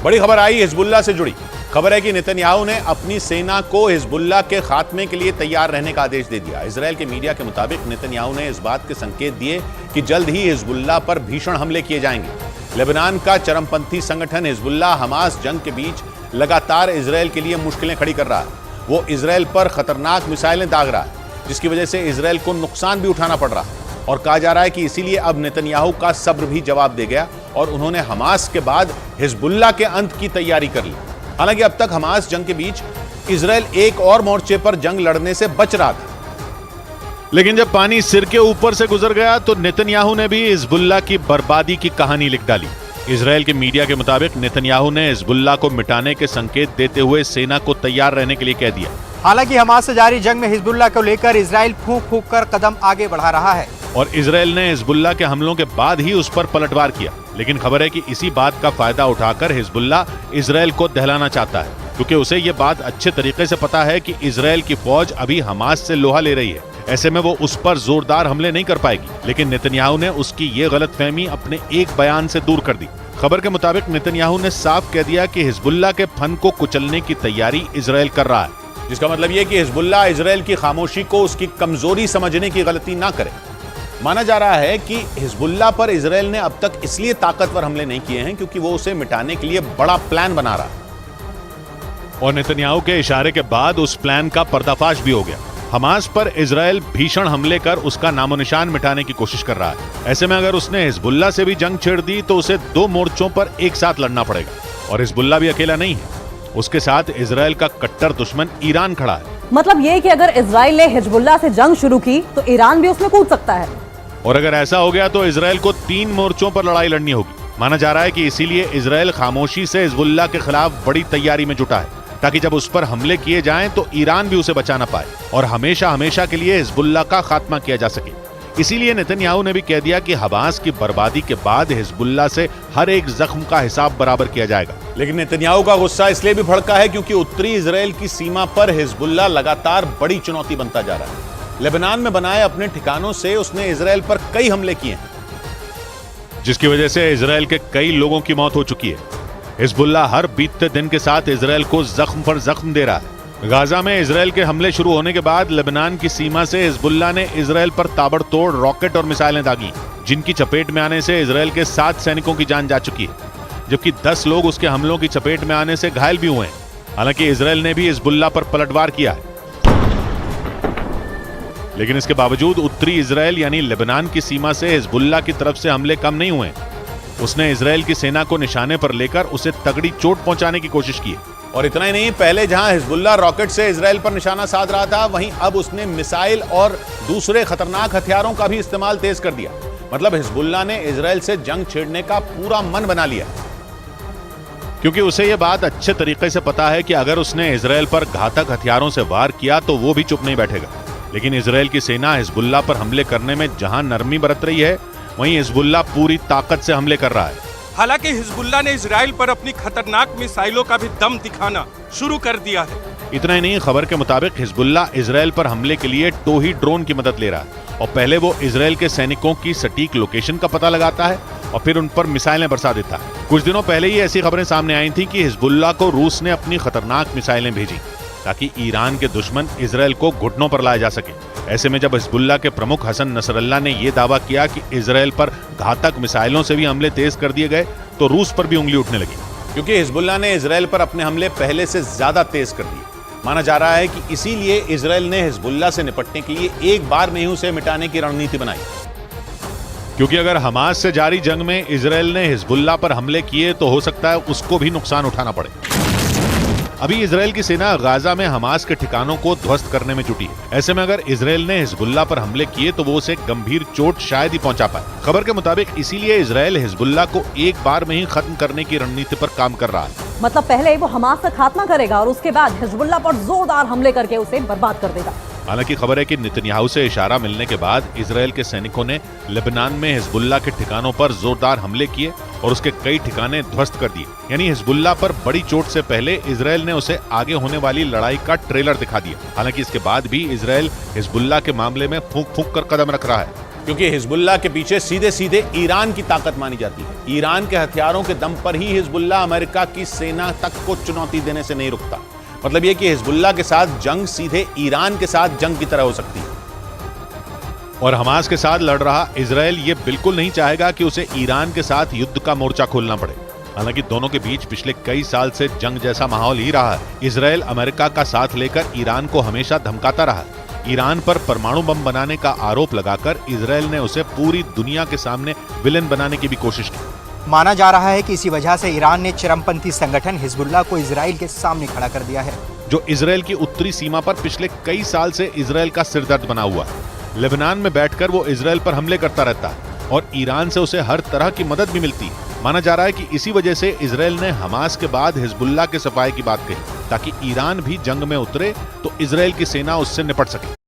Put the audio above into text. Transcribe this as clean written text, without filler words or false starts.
बड़ी खबर आई हिजबुल्लाह से जुड़ी। खबर है कि नेतन्याहू ने अपनी सेना को हिजबुल्लाह के खात्मे के लिए तैयार रहने का आदेश दे दिया। इजरायल के मीडिया के मुताबिक नेतन्याहू ने इस बात के संकेत दिए कि जल्द ही हिजबुल्लाह पर भीषण हमले किए जाएंगे। लेबनान का चरमपंथी संगठन हिजबुल्लाह हमास जंग के बीच लगातार इजरायल के लिए मुश्किलें खड़ी कर रहा है। वो इजरायल पर खतरनाक मिसाइलें दाग रहा है, जिसकी वजह से इजरायल को नुकसान भी उठाना पड़ रहा है। और कहा जा रहा है कि इसीलिए अब नेतन्याहू का सब्र भी जवाब दे गया और उन्होंने हमास के बाद हिजबुल्लाह के अंत की तैयारी कर ली। हालांकि अब तक हमास जंग के बीच इजरायल एक और मोर्चे पर जंग लड़ने से बच रहा था, लेकिन जब पानी सिर के ऊपर से गुजर गया तो नेतन्याहू ने भी हिजबुल्लाह की बर्बादी की कहानी लिख डाली। इजरायल के मीडिया के मुताबिक नेतन्याहू ने हिजबुल्लाह को मिटाने के संकेत देते हुए सेना को तैयार रहने के लिए कह दिया। हालांकि हमास से जारी जंग में हिजबुल्लाह को लेकर इजरायल फूंक फूंक कर कदम आगे बढ़ा रहा है और इजरायल ने हिजबुल्लाह के हमलों के बाद ही उस पर पलटवार किया। लेकिन खबर है कि इसी बात का फायदा उठाकर हिजबुल्लाह इजरायल को दहलाना चाहता है, क्योंकि उसे ये बात अच्छे तरीके से पता है कि इजरायल की फौज अभी हमास से लोहा ले रही है। ऐसे में वो उस पर जोरदार हमले नहीं कर पाएगी। लेकिन नेतन्याहू ने उसकी ये गलतफहमी अपने एक बयान से दूर कर दी। खबर के मुताबिक नेतन्याहू ने साफ कह दिया कि हिजबुल्लाह के फन को कुचलने की तैयारी इजरायल कर रहा है, जिसका मतलब यह कि हिजबुल्लाह इजरायल की खामोशी को उसकी कमजोरी समझने की गलती ना करे। माना जा रहा है कि हिजबुल्लाह पर इजरायल ने अब तक इसलिए ताकतवर हमले नहीं किए हैं क्योंकि वो उसे मिटाने के लिए बड़ा प्लान बना रहा है। और नेतन्याहू के इशारे के बाद उस प्लान का पर्दाफाश भी हो गया। हमास पर इजरायल भीषण हमले कर उसका नामो निशान मिटाने की कोशिश कर रहा है। ऐसे में अगर उसने हिजबुल्लाह से भी जंग छेड़ दी तो उसे दो मोर्चों पर एक साथ लड़ना पड़ेगा। और हिजबुल्लाह भी अकेला नहीं है, उसके साथ इजरायल का कट्टर दुश्मन ईरान खड़ा है। मतलब ये कि अगर इजराइल ने हिजबुल्लाह से जंग शुरू की तो ईरान भी उसमें कूद सकता है। और अगर ऐसा हो गया तो इजरायल को 3 मोर्चों पर लड़ाई लड़नी होगी। माना जा रहा है कि इसीलिए इजरायल खामोशी से हिजबुल्लाह के खिलाफ बड़ी तैयारी में जुटा है, ताकि जब उस पर हमले किए जाएं तो ईरान भी उसे बचा ना पाए और हमेशा हमेशा के लिए हिजबुल्लाह का खात्मा किया जा सके। इसीलिए नेतन्याहू ने भी कह दिया कि हमास की बर्बादी के बाद हिजबुल्लाह से हर एक जख्म का हिसाब बराबर किया जाएगा। लेकिन नेतन्याहू का गुस्सा इसलिए भी भड़का है क्योंकि उत्तरी इजरायल की सीमा पर हिजबुल्लाह लगातार बड़ी चुनौती बनता जा रहा है। लेबनान में बनाए अपने ठिकानों से उसने इजरायल पर कई हमले किए हैं, जिसकी वजह से इजरायल के कई लोगों की मौत हो चुकी है। हिजबुल्लाह हर बीतते दिन के साथ इजरायल को जख्म पर जख्म दे रहा है। गाजा में इजरायल के हमले शुरू होने के बाद लेबनान की सीमा से हिजबुल्लाह ने इजरायल पर ताबड़तोड़ रॉकेट और मिसाइलें दागी, जिनकी चपेट में आने से इजरायल के 7 सैनिकों की जान जा चुकी है, जबकि 10 लोग उसके हमलों की चपेट में आने से घायल भी हुए हैं। हालांकि इजरायल ने भी हिजबुल्लाह पर पलटवार किया है, लेकिन इसके बावजूद उत्तरी इजरायल यानी लेबनान की सीमा से हिजबुल्लाह की तरफ से हमले कम नहीं हुए। उसने इजरायल की सेना को निशाने पर लेकर उसे तगड़ी चोट पहुंचाने की कोशिश की। और इतना ही नहीं, पहले जहां हिजबुल्लाह रॉकेट से इजरायल पर निशाना साध रहा था, वहीं अब उसने मिसाइल और दूसरे खतरनाक हथियारों का भी इस्तेमाल तेज कर दिया। मतलब हिजबुल्लाह ने इजरायल से जंग छेड़ने का पूरा मन बना लिया, क्योंकि उसे यह बात अच्छे तरीके से पता है कि अगर उसने इजरायल पर घातक हथियारों से वार किया तो वो भी चुप नहीं बैठेगा। लेकिन इजरायल की सेना हिजबुल्लाह पर हमले करने में जहां नरमी बरत रही है, वहीं हिजबुल्लाह पूरी ताकत से हमले कर रहा है। हालांकि हिजबुल्लाह ने इजराइल पर अपनी खतरनाक मिसाइलों का भी दम दिखाना शुरू कर दिया है। इतना ही नहीं, खबर के मुताबिक हिजबुल्लाह इजरायल पर हमले के लिए टोही ड्रोन की मदद ले रहा है और पहले वो इजरायल के सैनिकों की सटीक लोकेशन का पता लगाता है और फिर उन पर मिसाइलें बरसा देता है। कुछ दिनों पहले ही ऐसी खबरें सामने आई थी कि हिजबुल्लाह को रूस ने अपनी खतरनाक मिसाइलें भेजी ताकि ईरान के दुश्मन इजरायल को घुटनों पर लाया जा सके। ऐसे में जब हिजबुल्लाह के प्रमुख हसन नसरल्लाह ने यह दावा किया कि इजरायल पर घातक मिसाइलों से भी हमले तेज कर दिए गए, तो रूस पर भी उंगली उठने लगी, क्योंकि हिजबुल्लाह ने इजरायल पर अपने हमले पहले से ज्यादा तेज कर दिए। माना जा रहा है कि इसीलिए इजरायल ने हिजबुल्लाह से निपटने के लिए एक बार में ही उसे मिटाने की रणनीति बनाई। क्योंकि अगर हमास से जारी जंग में इजरायल ने हिजबुल्लाह पर हमले किए तो हो सकता है उसको भी नुकसान उठाना पड़े। अभी इजरायल की सेना गाजा में हमास के ठिकानों को ध्वस्त करने में जुटी है। ऐसे में अगर इजरायल ने हिजबुल्लाह पर हमले किए तो वो उसे गंभीर चोट शायद ही पहुंचा पाए। खबर के मुताबिक इसीलिए इजरायल हिजबुल्लाह को एक बार में ही खत्म करने की रणनीति पर काम कर रहा है। मतलब पहले वो हमास का खात्मा करेगा और उसके बाद हिजबुल्लाह पर जोरदार हमले करके उसे बर्बाद कर देगा। हालांकि खबर है कि नेतन्याहू से इशारा मिलने के बाद इजरायल के सैनिकों ने लेबनान में हिजबुल्लाह के ठिकानों पर जोरदार हमले किए और उसके कई ठिकाने ध्वस्त कर दिए। यानी हिजबुल्लाह पर बड़ी चोट से पहले इजरायल ने उसे आगे होने वाली लड़ाई का ट्रेलर दिखा दिया। हालांकि इसके बाद भी इजरायल हिजबुल्लाह के मामले में फूंक फूंक कर कदम रख रहा है। क्योंकि हिजबुल्लाह के पीछे सीधे सीधे ईरान की ताकत मानी जाती है। ईरान के हथियारों के दम पर ही हिजबुल्लाह अमेरिका की सेना तक को चुनौती देने से नहीं रुकता। मतलब यह कि हिजबुल्लाह के साथ जंग सीधे ईरान के साथ जंग की तरह हो सकती है। और हमास के साथ लड़ रहा इजरायल ये बिल्कुल नहीं चाहेगा कि उसे ईरान के साथ युद्ध का मोर्चा खोलना पड़े। हालांकि दोनों के बीच पिछले कई साल से जंग जैसा माहौल ही रहा है। इजरायल अमेरिका का साथ लेकर ईरान को हमेशा धमकाता रहा। ईरान पर परमाणु बम बनाने का आरोप लगाकर इजरायल ने उसे पूरी दुनिया के सामने विलेन बनाने की भी कोशिश की। माना जा रहा है कि इसी वजह से ईरान ने चरमपंथी संगठन हिजबुल्लाह को इजराइल के सामने खड़ा कर दिया है, जो इजरायल की उत्तरी सीमा पर पिछले कई साल से इजरायल का सिरदर्द बना हुआ है। लेबनान में बैठकर वो इजरायल पर हमले करता रहता है और ईरान से उसे हर तरह की मदद भी मिलती है। माना जा रहा है कि इसी वजह से इजरायल ने हमास के बाद हिजबुल्लाह के सफाए की बात कही, ताकि ईरान भी जंग में उतरे तो इजरायल की सेना उससे निपट सके।